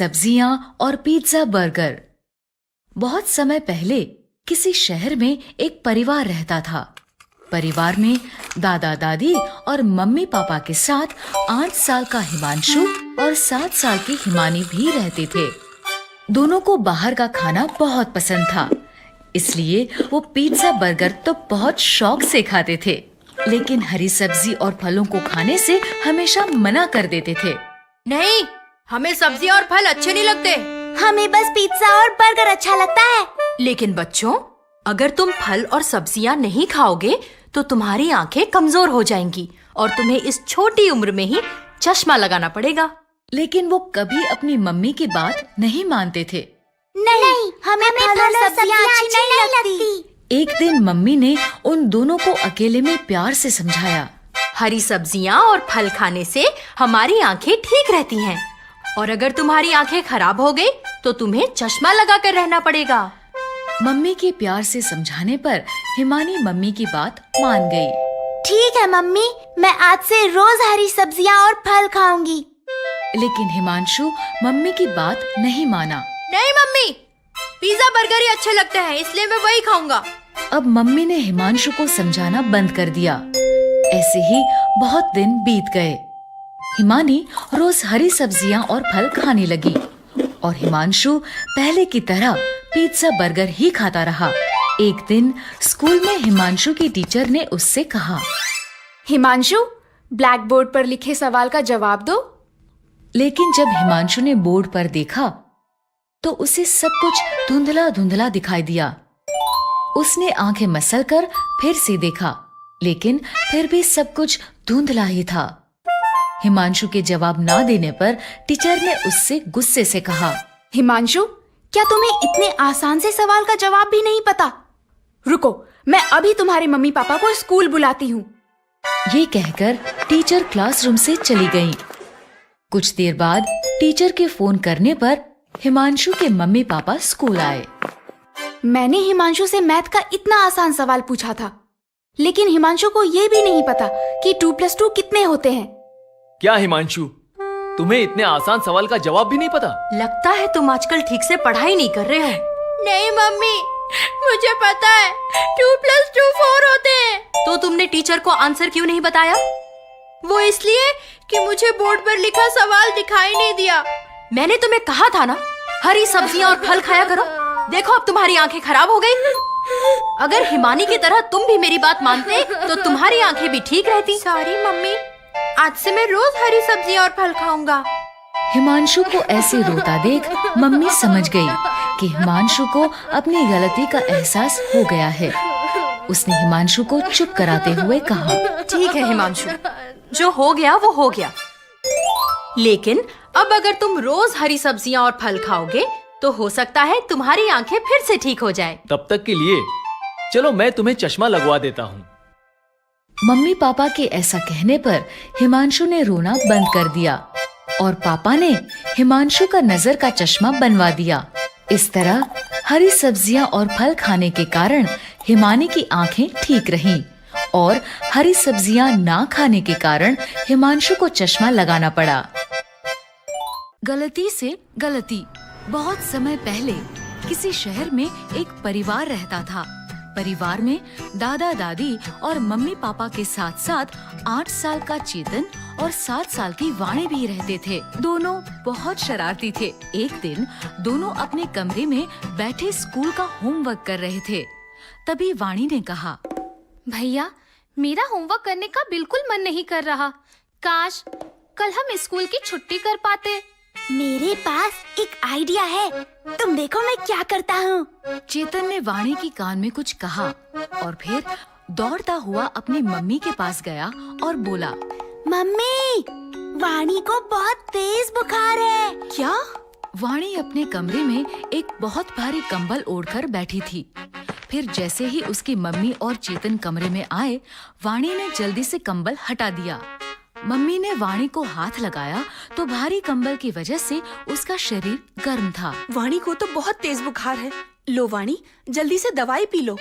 सब्जियां और pizza burger. बहुत समय पहले किसी शहर में एक परिवार रहता था। परिवार में दादा दादी और मम्मी पापा के साथ 8 साल का हिमांशु और 7 साल की हिमानी भी रहते थे। दोनों को बाहर का खाना बहुत पसंद था, इसलिए वो पिज्जा बर्गर तो बहुत शौक से खाते थे, लेकिन हरी सब्जी और फलों को खाने से हमेशा मना कर देते थे। नहीं, हमें सब्जी और फल अच्छे नहीं लगते। हमें बस पिज्जा और बर्गर अच्छा लगता है। लेकिन बच्चों, अगर तुम फल और सब्जियां नहीं खाओगे तो तुम्हारी आंखें कमजोर हो जाएंगी और तुम्हें इस छोटी उम्र में ही चश्मा लगाना पड़ेगा। लेकिन वो कभी अपनी मम्मी की बात नहीं मानते थे। नहीं, हमें फल और सब्जियां अच्छी नहीं लगती। एक दिन मम्मी ने उन दोनों को अकेले में प्यार से समझाया। हरी सब्जियां और फल खाने से हमारी आंखें ठीक रहती हैं, और अगर तुम्हारी आंखें खराब हो गई तो तुम्हें चश्मा लगाकर रहना पड़ेगा। मम्मी के प्यार से समझाने पर हिमानी मम्मी की बात मान गई। ठीक है मम्मी, मैं आज से रोज हरी सब्जियां और फल खाऊंगी। लेकिन हिमांशु मम्मी की बात नहीं माना। नहीं मम्मी, पिज्जा बर्गर ही अच्छे लगते हैं, इसलिए मैं वही खाऊंगा। अब मम्मी ने हिमांशु को समझाना बंद कर दिया। ऐसे ही बहुत दिन बीत गए। हिमानी रोज हरी सब्जियां और फल खाने लगी और हिमांशु पहले की तरह पिज्जा बर्गर ही खाता रहा। एक दिन स्कूल में हिमांशु की टीचर ने उससे कहा, हिमांशु, ब्लैक बोर्ड पर लिखे सवाल का जवाब दो। लेकिन जब हिमांशु ने बोर्ड पर देखा तो उसे सब कुछ धुंधला धुंधला दिखाई दिया। उसने आंखें मसलकर फिर से देखा, लेकिन फिर भी सब कुछ धुंधला ही था। हिमांशु के जवाब ना देने पर टीचर ने उससे गुस्से से कहा, हिमांशु, क्या तुम्हें इतने आसान से सवाल का जवाब भी नहीं पता? रुको, मैं अभी तुम्हारे मम्मी पापा को स्कूल बुलाती हूँ। ये कहकर टीचर क्लासरूम से चली गई। कुछ देर बाद टीचर के फोन करने पर हिमांशु के मम्मी पापा स्कूल आए। मैंने हिमांशु से मैथ का इतना आसान सवाल पूछा था, लेकिन हिमांशु को ये भी नहीं पता कि 2+2 कितने होते हैं। क्या हिमांशु, तुम्हें इतने आसान सवाल का जवाब भी नहीं पता? लगता है तुम आजकल ठीक से पढ़ाई नहीं कर रहे हो। नहीं मम्मी, मुझे पता है 2+2 4 होते हैं। तो तुमने टीचर को आंसर क्यों नहीं बताया? वो इसलिए कि मुझे बोर्ड पर लिखा सवाल दिखाई नहीं दिया। मैंने तुम्हें कहा था ना, हरी सब्जियां और फल खाया करो। देखो, अब तुम्हारी आंखें खराब हो गई। अगर हिमानी की तरह तुम भी मेरी बात मानते तो तुम्हारी आंखें भी ठीक रहती। सॉरी मम्मी, आज से मैं रोज हरी सब्जियां और फल खाऊंगा। हिमांशु को ऐसे रोता देख मम्मी समझ गई कि हिमांशु को अपनी गलती का एहसास हो गया है। उसने हिमांशु को चुप कराते हुए कहा, ठीक है हिमांशु, जो हो गया वो हो गया। लेकिन अब अगर तुम रोज हरी सब्जियां और फल खाओगे तो हो सकता है तुम्हारी आंखें फिर से ठीक हो जाएं। तब तक के लिए चलो मैं तुम्हें चश्मा लगवा देता हूँ। मम्मी पापा के ऐसा कहने पर हिमांशु ने रोना बंद कर दिया और पापा ने हिमांशु का नजर का चश्मा बनवा दिया। इस तरह हरी सब्जियां और फल खाने के कारण हिमानी की आंखें ठीक रहीं और हरी सब्जियां ना खाने के कारण हिमांशु को चश्मा लगाना पड़ा। गलती से गलती। बहुत समय पहले किसी शहर में एक परिवार रहता था। परिवार में दादा दादी और मम्मी पापा के साथ साथ 8 साल का चेतन और 7 साल की वाणी भी रहते थे। दोनों बहुत शरारती थे। एक दिन दोनों अपने कमरे में बैठे स्कूल का होमवर्क कर रहे थे। तभी वाणी ने कहा, भैया, मेरा होमवर्क करने का बिल्कुल मन नहीं कर रहा। काश कल हम स्कूल की छुट्टी कर पाते। मेरे पास एक आइडिया है, तुम देखो मैं क्या करता हूँ। चेतन ने वाणी की कान में कुछ कहा और फिर दौड़ता हुआ अपनी मम्मी के पास गया और बोला, मम्मी, वाणी को बहुत तेज बुखार है। क्या? वाणी अपने कमरे में एक बहुत भारी कंबल ओढ़कर बैठी थी। फिर जैसे ही उसकी मम्मी और चेतन कमरे में आए, वाणी ने जल्दी से कंबल हटा दिया। मम्मी ने वाणी को हाथ लगाया तो भारी कंबल की वजह से उसका शरीर गर्म था। वाणी को तो बहुत तेज बुखार है। लो वाणी, जल्दी से दवाई पी लो।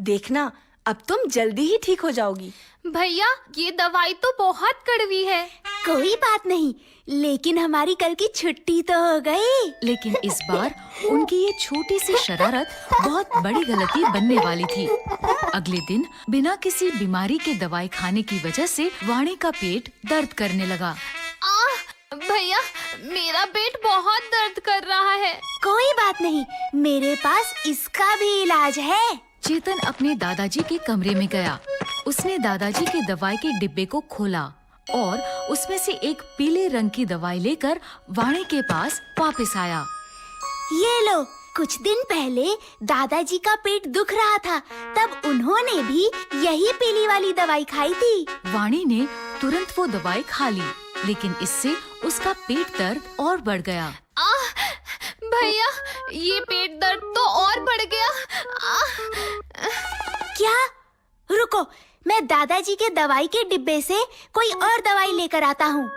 देखना, अब तुम जल्दी ही ठीक हो जाओगी। भैया, ये दवाई तो बहुत कड़वी है। कोई बात नहीं, लेकिन हमारी कल की छुट्टी तो हो गई। लेकिन इस बार उनकी ये छोटी सी शरारत बहुत बड़ी गलती बनने वाली थी। अगले दिन बिना किसी बीमारी के दवाई खाने की वजह से वाणी का पेट दर्द करने लगा। भैया, मेरा पेट बहुत दर्द कर रहा है। कोई बात नहीं, मेरे पास इसका भी इलाज है। चेतन अपने दादाजी के कमरे में गया। उसने दादाजी के दवाई के डिब्बे को खोला और उसमें से एक पीले रंग की दवाई लेकर वाणी के पास वापस आया। ये लो, कुछ दिन पहले दादाजी का पेट दुख रहा था, तब उन्होंने भी यही पीली वाली दवाई खाई थी। वाणी ने तुरंत वो दवाई खा ली, लेकिन इससे उसका पेट दर्द और बढ़ गया। भैया, ये पेट दर्द तो और बढ़ गया। क्या? रुको, मैं दादाजी के दवाई के डिब्बे से कोई और दवाई लेकर आता हूँ।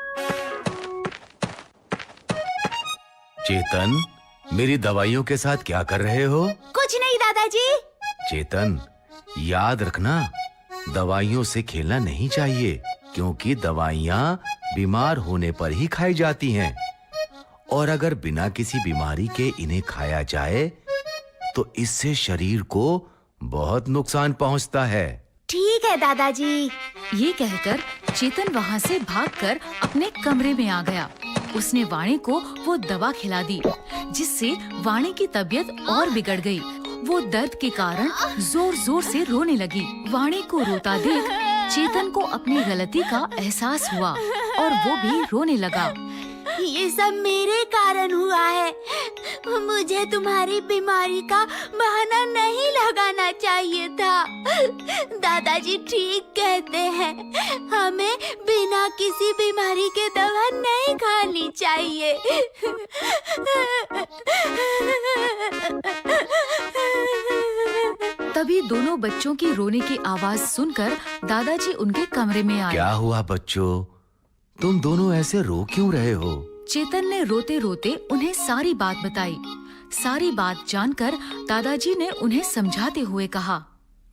चेतन, मेरी दवाइयों के साथ क्या कर रहे हो? कुछ नहीं दादाजी। चेतन, याद रखना, दवाइयों से खेलना नहीं चाहिए, क्योंकि दवाइयाँ बीमार होने पर ही खाई जाती हैं। और अगर बिना किसी बीमारी के इन्हें खाया जाए तो इससे शरीर को बहुत नुकसान पहुंचता है। ठीक है दादाजी। ये कहकर चेतन वहाँ से भागकर अपने कमरे में आ गया। उसने वाणी को वो दवा खिला दी, जिससे वाणी की तबीयत और बिगड़ गई। वो दर्द के कारण जोर जोर से रोने लगी। वाणी को रोता देख चेतन को अपनी गलती का एहसास हुआ और वो भी रोने लगा। ये सब मेरे कारण हुआ है। मुझे तुम्हारी बीमारी का बहाना नहीं लगाना चाहिए था। दादाजी ठीक कहते हैं, हमें बिना किसी बीमारी के दवा नहीं खानी चाहिए। तभी दोनों बच्चों की रोने की आवाज सुनकर दादाजी उनके कमरे में आए। क्या हुआ बच्चों? तुम दोनों ऐसे रो क्यों रहे हो? चेतन ने रोते रोते उन्हें सारी बात बताई। सारी बात जानकर दादाजी ने उन्हें समझाते हुए कहा,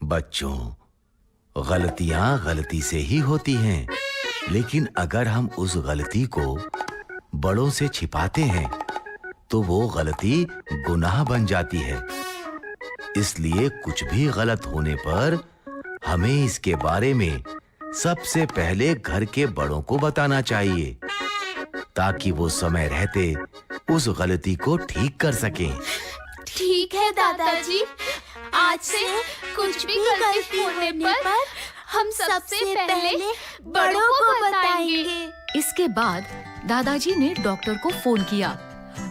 बच्चों, गलतियां गलती से ही होती हैं, लेकिन अगर हम उस गलती को बड़ों से छिपाते हैं तो वो गलती गुनाह बन जाती है। इसलिए कुछ भी गलत होने पर हमें इसके बारे में सबसे पहले घर के बड़ों को बताना चाहिए, ताकि वो समय रहते उस गलती को ठीक कर सकें। ठीक है दादाजी, आज से कुछ भी गलती होने पर हम सबसे पहले बड़ों को बताएंगे। इसके बाद दादाजी ने डॉक्टर को फोन किया।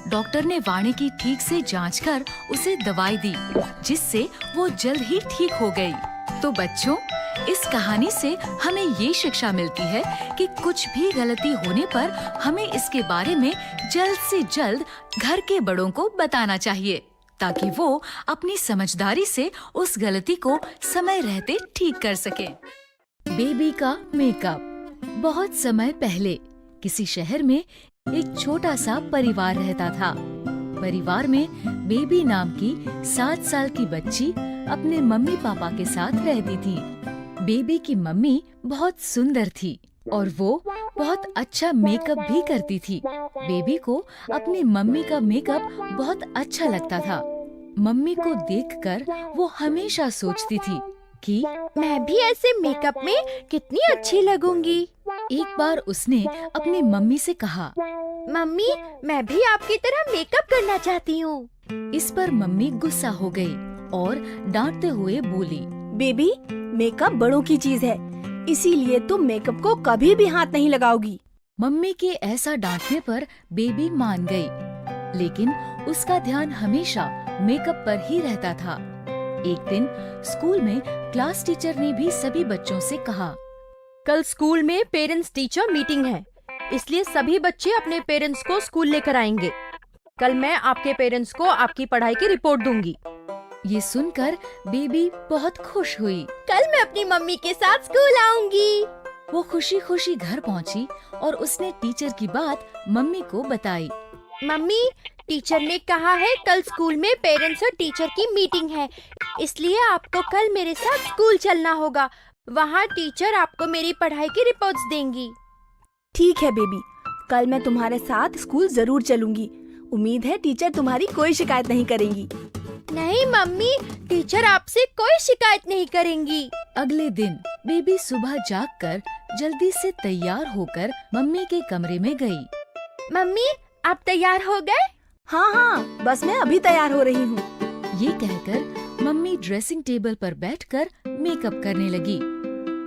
डॉक्टर ने वाणी की ठीक से जांच कर उसे दवाई दी, जिससे वो जल्द ही ठीक हो गई। तो बच्चों, इस कहानी से हमें ये शिक्षा मिलती है कि कुछ भी गलती होने पर हमें इसके बारे में जल्द से जल्द घर के बड़ों को बताना चाहिए, ताकि वो अपनी समझदारी से उस गलती को समय रहते ठीक कर सके। बेबी का मेकअप। बहुत समय पहले किसी शहर में एक छोटा सा परिवार रहता था। परिवार में बेबी नाम की 7 साल की बच्ची अपने मम्मी पापा के साथ रहती थी। बेबी की मम्मी बहुत सुंदर थी और वो बहुत अच्छा मेकअप भी करती थी। बेबी को अपनी मम्मी का मेकअप बहुत अच्छा लगता था। मम्मी को देखकर वो हमेशा सोचती थी कि मैं भी ऐसे मेकअप में कितनी अच्छी लगूंगी। एक बार उसने अपनी मम्मी से कहा, मम्मी, मैं भी आपकी तरह मेकअप करना चाहती हूँ। इस पर मम्मी गुस्सा हो गई और डांटते हुए बोली, बेबी, मेकअप बड़ों की चीज है, इसीलिए तुम मेकअप को कभी भी हाथ नहीं लगाओगी। मम्मी के ऐसा डांटने पर बेबी मान गई, लेकिन उसका ध्यान हमेशा मेकअप पर ही रहता था। एक दिन स्कूल में क्लास टीचर ने भी सभी बच्चों से कहा, कल स्कूल में पेरेंट्स टीचर मीटिंग है, इसलिए सभी बच्चे अपने पेरेंट्स को स्कूल लेकर आएंगे। कल मैं आपके पेरेंट्स को आपकी पढ़ाई की रिपोर्ट दूंगी। ये सुनकर बेबी बहुत खुश हुई। कल मैं अपनी मम्मी के साथ स्कूल आऊंगी। वो खुशी खुशी घर पहुंची और उसने टीचर की बात मम्मी को बताई। मम्मी, टीचर ने कहा है कल स्कूल में पेरेंट्स और टीचर की मीटिंग है, इसलिए आपको कल मेरे साथ स्कूल चलना होगा। वहाँ टीचर आपको मेरी पढ़ाई की रिपोर्ट्स देंगी। ठीक है बेबी, कल मैं तुम्हारे साथ स्कूल जरूर चलूंगी। उम्मीद है टीचर तुम्हारी कोई शिकायत नहीं करेंगी। नहीं मम्मी, टीचर आपसे कोई शिकायत नहीं करेंगी। अगले दिन बेबी सुबह जागकर जल्दी से तैयार होकर मम्मी के कमरे में गई। मम्मी, आप तैयार हो गए? हाँ हाँ, बस मैं अभी तैयार हो रही हूँ। ये कहकर मम्मी ड्रेसिंग टेबल पर बैठकर मेकअप करने लगी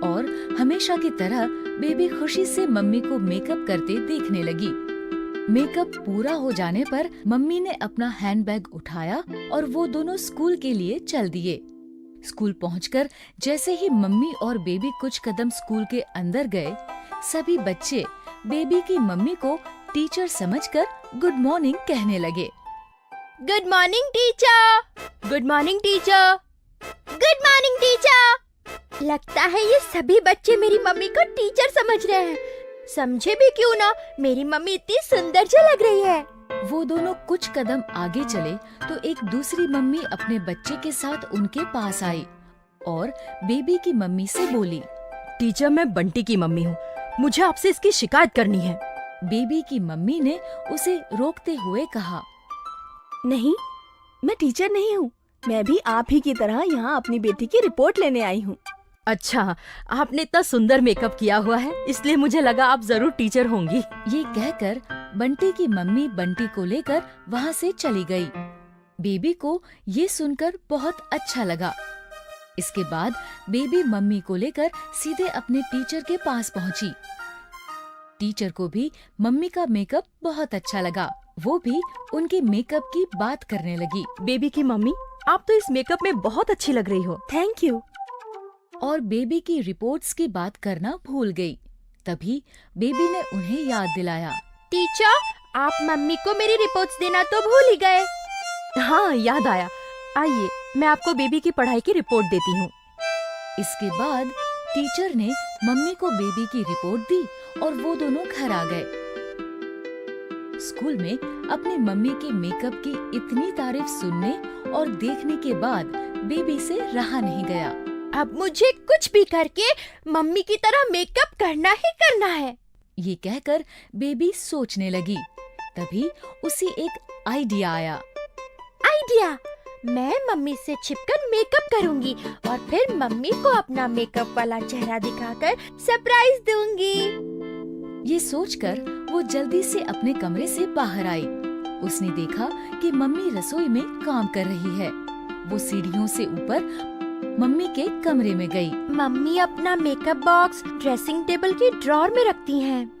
और हमेशा की तरह बेबी खुशी से मम्मी को मेकअप करते देखने लगी। मेकअप पूरा हो जाने पर मम्मी ने अपना हैंडबैग उठाया और वो दोनों स्कूल के लिए चल दिए। स्कूल पहुंचकर जैसे ही मम्मी और बेबी कुछ कदम स्कूल के अंदर गए, सभी बच्चे बेबी की मम्मी को टीचर समझकर गुड मॉर्निंग कहने लगे। Good morning teacher. Good morning teacher. Good morning teacher. लगता है ये सभी बच्चे मेरी मम्मी को टीचर समझ रहे हैं। समझे भी क्यों ना, मेरी मम्मी इतनी सुंदर जो लग रही है। वो दोनों कुछ कदम आगे चले तो एक दूसरी मम्मी अपने बच्चे के साथ उनके पास आई और बेबी की मम्मी से बोली, टीचर, मैं बंटी की मम्मी हूँ, मुझे आपसे इसकी शिकायत करनी है। बेबी की मम्मी ने उसे रोकते हुए कहा, नहीं, मैं टीचर नहीं हूँ। मैं भी आप ही की तरह यहाँ अपनी बेटी की रिपोर्ट लेने आई हूँ। अच्छा, आपने इतना सुंदर मेकअप किया हुआ है, इसलिए मुझे लगा आप जरूर टीचर होंगी। ये कहकर बंटी की मम्मी बंटी को लेकर वहाँ से चली गई। बेबी को ये सुनकर बहुत अच्छा लगा। इसके बाद बेबी मम्मी को लेकर सीधे अपने टीचर के पास पहुँची। टीचर को भी मम्मी का मेकअप बहुत अच्छा लगा। वो भी उनके मेकअप की बात करने लगी। बेबी की मम्मी, आप तो इस मेकअप में बहुत अच्छी लग रही हो। Thank you. और बेबी की रिपोर्ट्स की बात करना भूल गई। तभी बेबी ने उन्हें याद दिलाया, टीचर, आप मम्मी को मेरी रिपोर्ट्स देना तो भूल ही गए। हाँ, याद आया। आइए, मैं आपको बेबी की पढ़ाई की रिपोर्ट देती हूँ। इसके बाद टीचर ने मम्मी को बेबी की रिपोर्ट दी और वो दोनों घर आ गए। स्कूल में अपनी मम्मी के मेकअप की इतनी तारीफ सुनने और देखने के बाद बेबी से रहा नहीं गया। अब मुझे कुछ भी करके मम्मी की तरह मेकअप करना ही करना है। ये कहकर बेबी सोचने लगी। तभी उसे एक आइडिया आया। आइडिया, मैं मम्मी से छिपकर मेकअप करूंगी और फिर मम्मी को अपना मेकअप वाला चेहरा दिखाकर सरप्राइज दूंगी। ये सोचकर वो जल्दी से अपने कमरे से बाहर आई। उसने देखा कि मम्मी रसोई में काम कर रही है। वो सीढ़ियों से ऊपर मम्मी के कमरे में गई। मम्मी अपना मेकअप बॉक्स ड्रेसिंग टेबल की ड्रॉर में रखती हैं।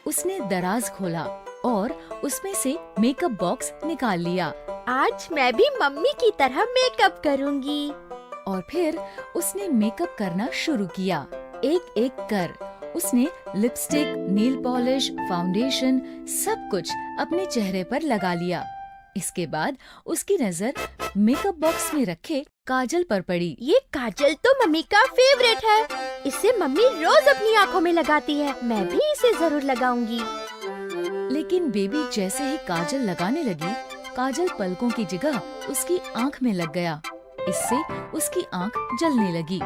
उसने दराज खोला और उसमें से मेकअप बॉक्स निकाल लिया। आज मैं भी मम्मी की तरह मेकअप करूंगी। और फिर उसने मेकअप करना शुरू किया। एक एक कर उसने लिपस्टिक, नेल पॉलिश, फाउंडेशन सब कुछ अपने चेहरे पर लगा लिया। इसके बाद उसकी नजर मेकअप बॉक्स में रखे काजल पर पड़ी। ये काजल तो मम्मी का फेवरेट है। इसे मम्मी रोज अपनी आँखों में लगाती है। मैं भी इसे जरूर लगाऊंगी। लेकिन बेबी जैसे ही काजल लगाने लगी, काजल पलकों की जगह उसकी आँख में लग गया। इससे उसकी आँख जलने लगी।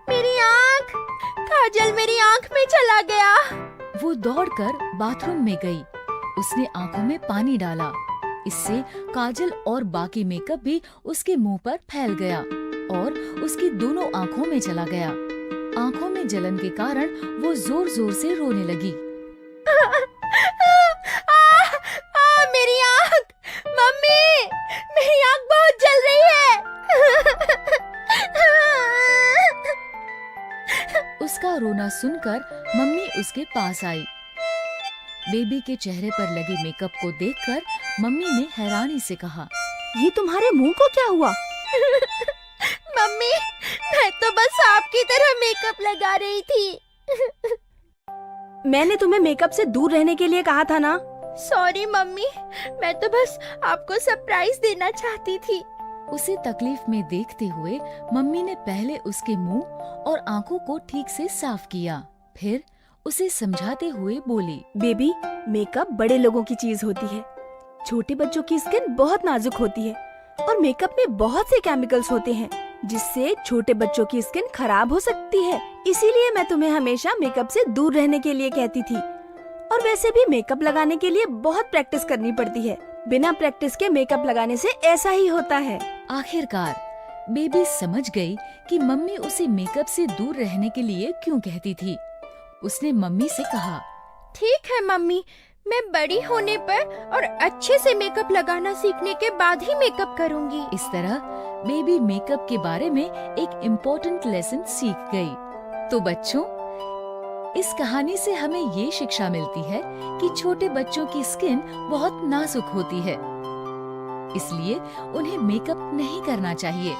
मेरी आँख! काजल मेरी आँख में चला गया। वो दौड़कर बाथरूम में गई। उसने आँखों में पानी डाला। इससे काजल और बाकी मेकअप भी उसके मुंह पर फैल गया और उसकी दोनों आँखों में चला गया। आँखों में जलन के कारण वो जोर जोर से रोने लगी। मेरी आँख! मम्मी, मेरी आँख बहुत जल रही है। उसका रोना सुनकर मम्मी उसके पास आई। बेबी के चेहरे पर लगे मेकअप को देखकर मम्मी ने हैरानी से कहा, ये तुम्हारे मुंह को क्या हुआ? मम्मी, मैं तो बस आपकी तरह मेकअप लगा रही थी। मैंने तुम्हें मेकअप से दूर रहने के लिए कहा था ना। सॉरी मम्मी, मैं तो बस आपको सरप्राइज देना चाहती थी। उसे तकलीफ में देखते हुए मम्मी ने पहले उसके मुंह और आंखों को ठीक से साफ किया। फिर उसे समझाते हुए बोली, बेबी, मेकअप बड़े लोगों की चीज होती है। छोटे बच्चों की स्किन बहुत नाजुक होती है और मेकअप में बहुत से केमिकल्स होते हैं जिससे छोटे बच्चों की स्किन खराब हो सकती है। इसीलिए मैं तुम्हें हमेशा मेकअप से दूर रहने के लिए कहती थी। और वैसे भी मेकअप लगाने के लिए बहुत प्रैक्टिस करनी पड़ती है। बिना प्रैक्टिस के मेकअप लगाने से ऐसा ही होता है। आखिरकार बेबी समझ गई कि मम्मी उसे मेकअप से दूर रहने के लिए क्यों कहती थी। उसने मम्मी से कहा, ठीक है मम्मी, मैं बड़ी होने पर और अच्छे से मेकअप लगाना सीखने के बाद ही मेकअप करूंगी। इस तरह बेबी मेकअप के बारे में एक इम्पोर्टेंट लेसन सीख गई। तो बच्चों, इस कहानी से हमें ये शिक्षा मिलती है कि छोटे बच्चों की स्किन बहुत नाजुक होती है, इसलिए उन्हें मेकअप नहीं करना चाहिए।